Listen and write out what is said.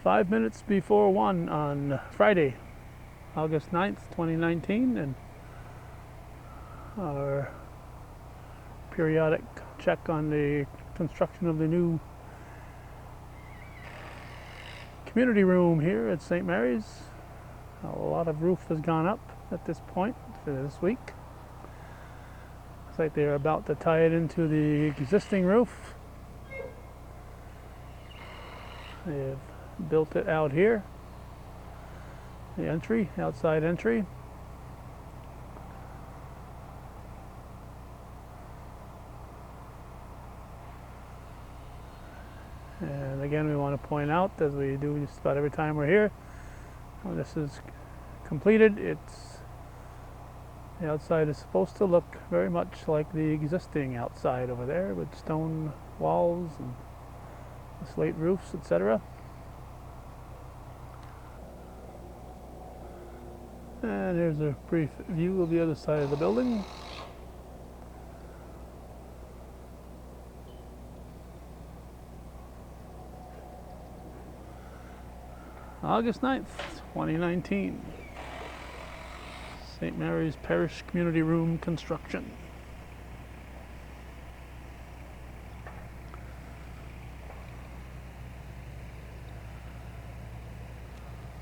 5 minutes before 1 on Friday, August 9th, 2019, and our periodic check on the construction of the new community room here at St. Mary's. A lot of roof has gone up at this point for this week. Looks like they're about to tie it into the existing roof. They've built it out here, the entry, outside entry. And again, we want to point out, as we do just about every time we're here, when this is completed, the outside is supposed to look very much like the existing outside over there, with stone walls and slate roofs, etc. And here's a brief view of the other side of the building. August 9th, 2019. St. Mary's Parish Community Room construction.